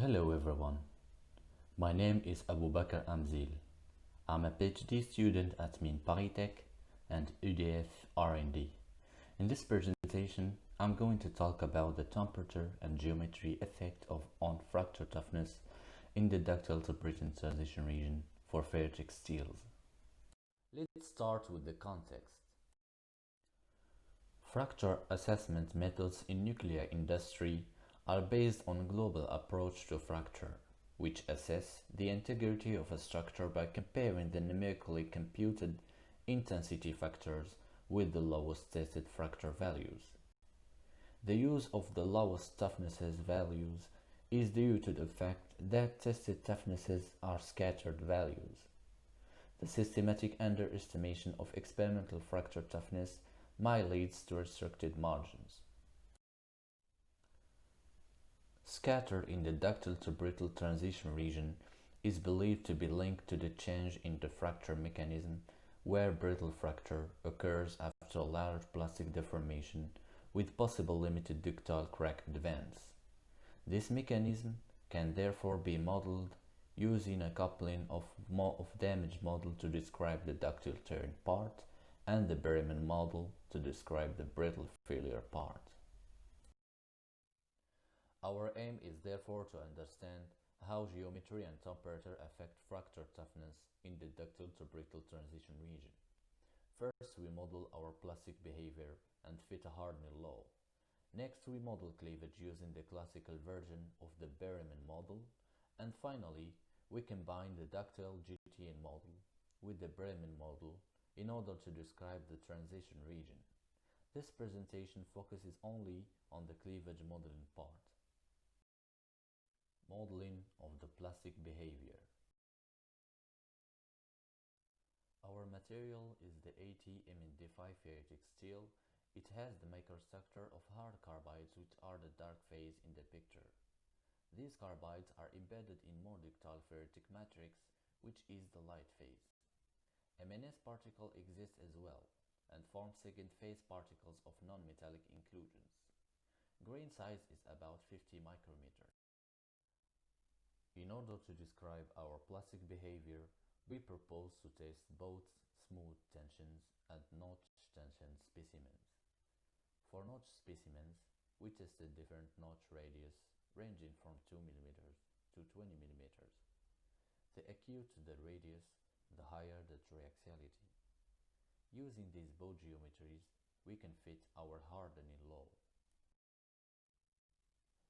Hello everyone, my name is Abu Bakr Amzil. I'm a PhD student at Min Paris Tech and UDF R&D. In this presentation, I'm going to talk about the temperature and geometry effect on fracture toughness in the ductile to brittle transition region for ferritic steels. Let's start with the context. Fracture assessment methods in nuclear industry are based on a global approach to fracture, which assess the integrity of a structure by comparing the numerically computed intensity factors with the lowest tested fracture values. The use of the lowest toughnesses values is due to the fact that tested toughnesses are scattered values. The systematic underestimation of experimental fracture toughness might lead to restricted margins. Scatter in the ductile to brittle transition region is believed to be linked to the change in the fracture mechanism, where brittle fracture occurs after a large plastic deformation with possible limited ductile crack advance. This mechanism can therefore be modeled using a coupling of damage model to describe the ductile tearing part and the Berryman model to describe the brittle failure part. Our aim is therefore to understand how geometry and temperature affect fracture toughness in the ductile to brittle transition region. First, we model our plastic behavior and fit a hardening law. Next, we model cleavage using the classical version of the Berryman model. And finally, we combine the ductile GTN model with the Berryman model in order to describe the transition region. This presentation focuses only on the cleavage modeling part. Modeling of the plastic behavior. Our material is the AT-MND5 ferritic steel. It has the microstructure of hard carbides, which are the dark phase in the picture. These carbides are embedded in more ductile ferritic matrix, which is the light phase. MNS particle exist as well and form second phase particles of non-metallic inclusions. Grain size is about 50 micrometers. In order to describe our plastic behavior, we propose to test both smooth tensions and notch tension specimens. For notch specimens, we tested different notch radius ranging from 2 mm to 20 mm. The acute the radius, the higher the triaxiality. Using these both geometries, we can fit our hardening law.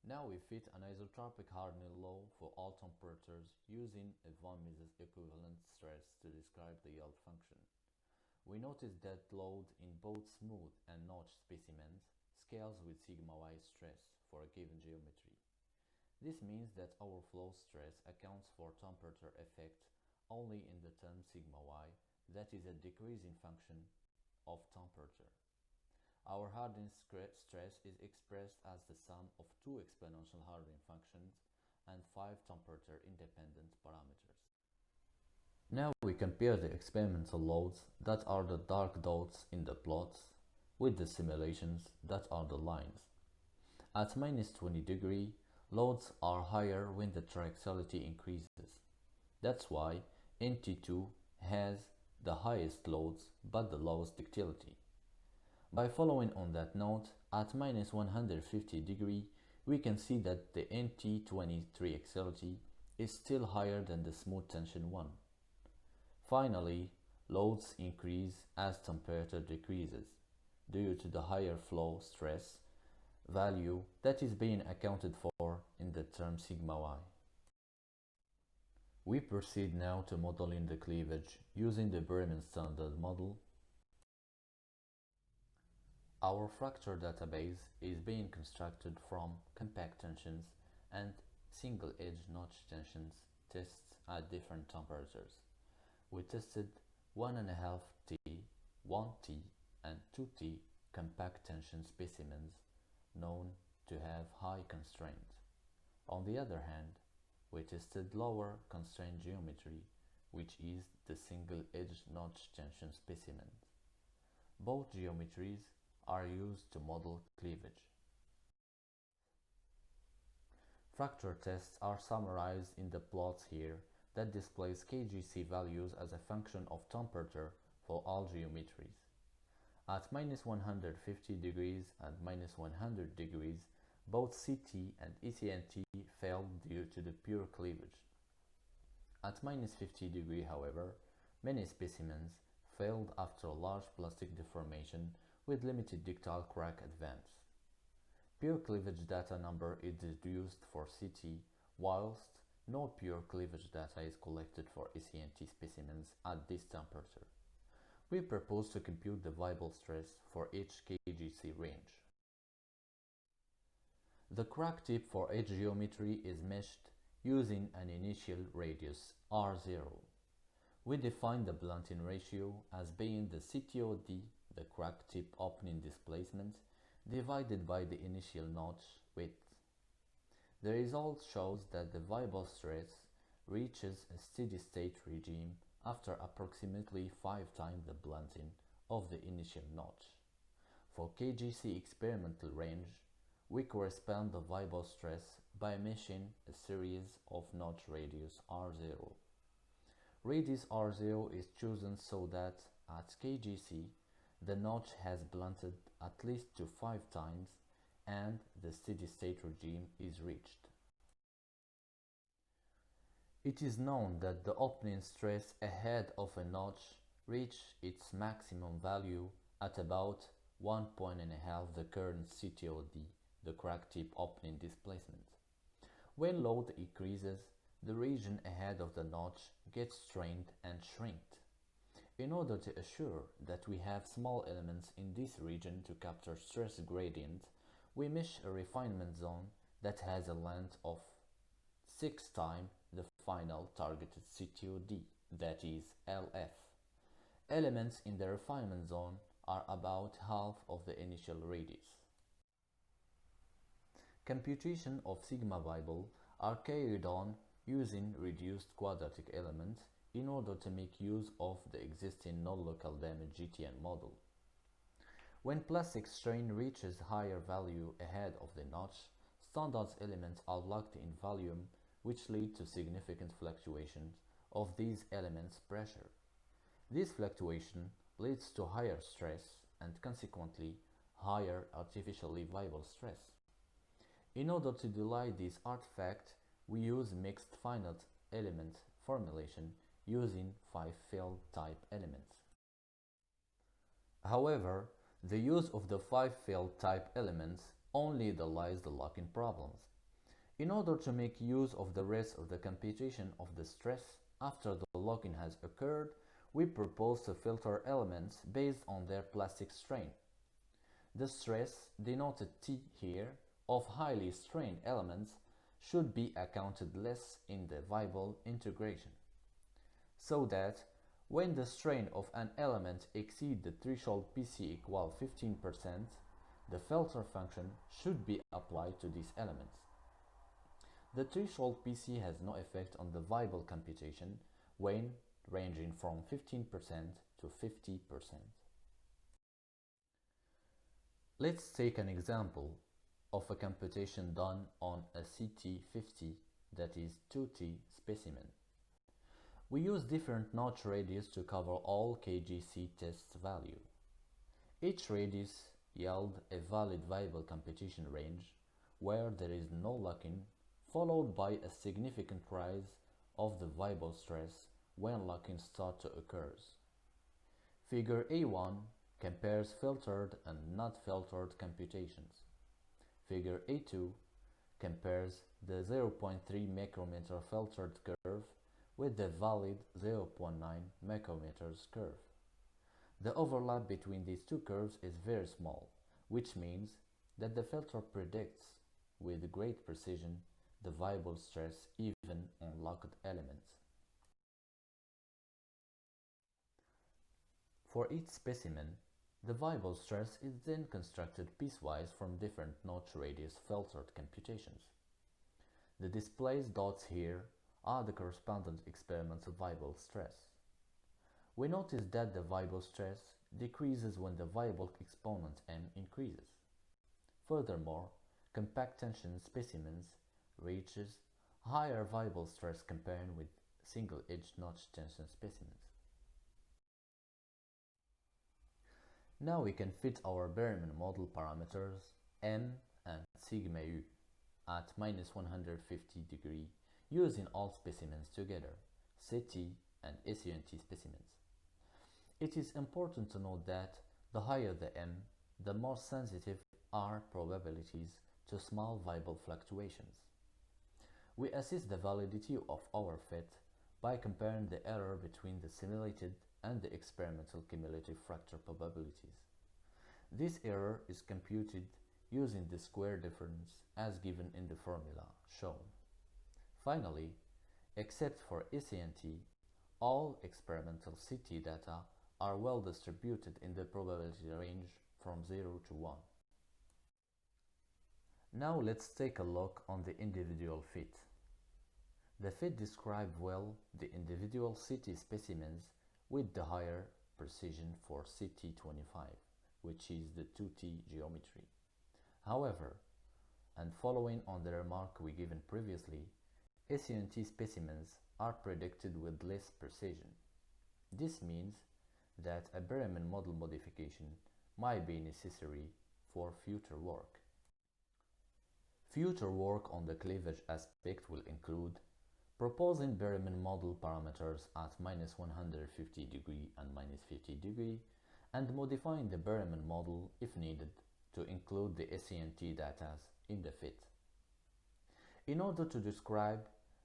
Now we fit an isotropic hardening law for all temperatures using a von Mises equivalent stress to describe the yield function. We notice that load in both smooth and notch specimens scales with sigma y stress for a given geometry. This means that our flow stress accounts for temperature effect only in the term sigma y, that is a decreasing function of temperature. Our hardening stress is expressed as the sum of two exponential hardening functions and 5 temperature independent parameters. Now we compare the experimental loads, that are the dark dots in the plots, with the simulations, that are the lines. At minus 20 degree, loads are higher when the triaxiality increases. That's why NT2 has the highest loads but the lowest ductility. By following on that note, at minus 150 degree, we can see that the NT20 triaxiality is still higher than the smooth tension one. Finally, loads increase as temperature decreases due to the higher flow stress value that is being accounted for in the term sigma y. We proceed now to modeling the cleavage using the Berryman standard model. Our fracture database is being constructed from compact tensions and single-edge notch tensions tests at different temperatures. We tested 1.5 T, 1 T, and 2 T compact tension specimens known to have high constraint. On the other hand, we tested lower constraint geometry, which is the single-edge notch tension specimens. Both geometries are used to model cleavage. fracture tests are summarized in the plots here that displays KGC values as a function of temperature for all geometries. At minus 150 degrees and minus 100 degrees, both CT and ECNT failed due to the pure cleavage. At minus 50 degrees, however, many specimens failed after a large plastic deformation with limited ductile crack advance. Pure cleavage data number is deduced for CT, whilst no pure cleavage data is collected for ECNT specimens at this temperature. We propose to compute the viable stress for each KGC range. The crack tip for each geometry is meshed using an initial radius R0. We define the blunting ratio as being the CTOD, the crack tip opening displacement, divided by the initial notch width. The result shows that the viable stress reaches a steady state regime after approximately 5 times the blunting of the initial notch. For KGC experimental range, we correspond the viable stress by meshing a series of notch radius R0. Radius R0 is chosen so that at KGC, the notch has blunted at least to 5 times and the steady state regime is reached. It is known that the opening stress ahead of a notch reaches its maximum value at about 1.5 the current CTOD, the crack tip opening displacement. When load increases, the region ahead of the notch gets strained and shrinked. In order to assure that we have small elements in this region to capture stress gradient, we mesh a refinement zone that has a length of 6 times the final targeted CTOD, that is LF. Elements in the refinement zone are about half of the initial radius. Computation of sigma viable are carried on using reduced quadratic elements in order to make use of the existing non-local damage GTN model. When plastic strain reaches higher value ahead of the notch, standard elements are locked in volume, which lead to significant fluctuations of these elements' pressure. This fluctuation leads to higher stress and consequently higher artificially viable stress. In order to delay this artifact, we use mixed finite element formulation using 5-field type elements. However, the use of the 5-field type elements only delays the locking problems. In order to make use of the rest of the computation of the stress after the locking has occurred, we propose to filter elements based on their plastic strain. The stress, denoted T here, of highly strained elements should be accounted less in the viable integration, so that when the strain of an element exceeds the threshold PC equal 15%, the filter function should be applied to these elements. The threshold PC has no effect on the viable computation when ranging from 15% to 50%. Let's take an example of a computation done on a CT50, that is 2T specimen. We use different notch radius to cover all KGC test value. Each radius yields a valid viable computation range where there is no locking, followed by a significant rise of the viable stress when locking starts to occur. Figure A1 compares filtered and not filtered computations. Figure A2 compares the 0.3 micrometer filtered curve with the valid 0.9 micrometers curve. The overlap between these two curves is very small, which means that the filter predicts with great precision the viable stress even on locked elements. For each specimen, the viable stress is then constructed piecewise from different notch radius filtered computations. The displayed dots here are the correspondent experiments of viable stress. We notice that the viable stress decreases when the viable exponent m increases. Furthermore, compact tension specimens reaches higher viable stress compared with single-edge notch tension specimens. Now we can fit our Berman model parameters M and sigma U at minus 150 degree using all specimens together, CT and SENT specimens. It is important to note that the higher the M, the more sensitive are probabilities to small viable fluctuations. We assess the validity of our fit by comparing the error between the simulated and the experimental cumulative fracture probabilities. This error is computed using the square difference as given in the formula shown. Finally, except for SENT, all experimental CT data are well distributed in the probability range from 0 to 1. Now let's take a look on the individual fit. The fit describes well the individual CT specimens with the higher precision for CT25, which is the 2T geometry. However, and following on the remark we given previously, SENT specimens are predicted with less precision. This means that a Berman model modification might be necessary for future work. Future work on the cleavage aspect will include proposing Berman model parameters at minus 150 degree and minus 50 degree, and modifying the Berman model if needed to include the SENT data in the fit. In order to describe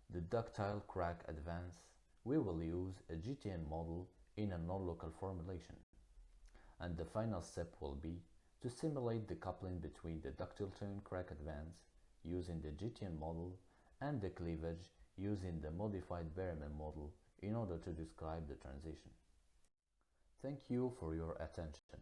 the ductile crack advance, we will use a GTN model in a non-local formulation, and the final step will be to simulate the coupling between the ductile turn crack advance using the GTN model and the cleavage using the modified Berman model in order to describe the transition. Thank you for your attention.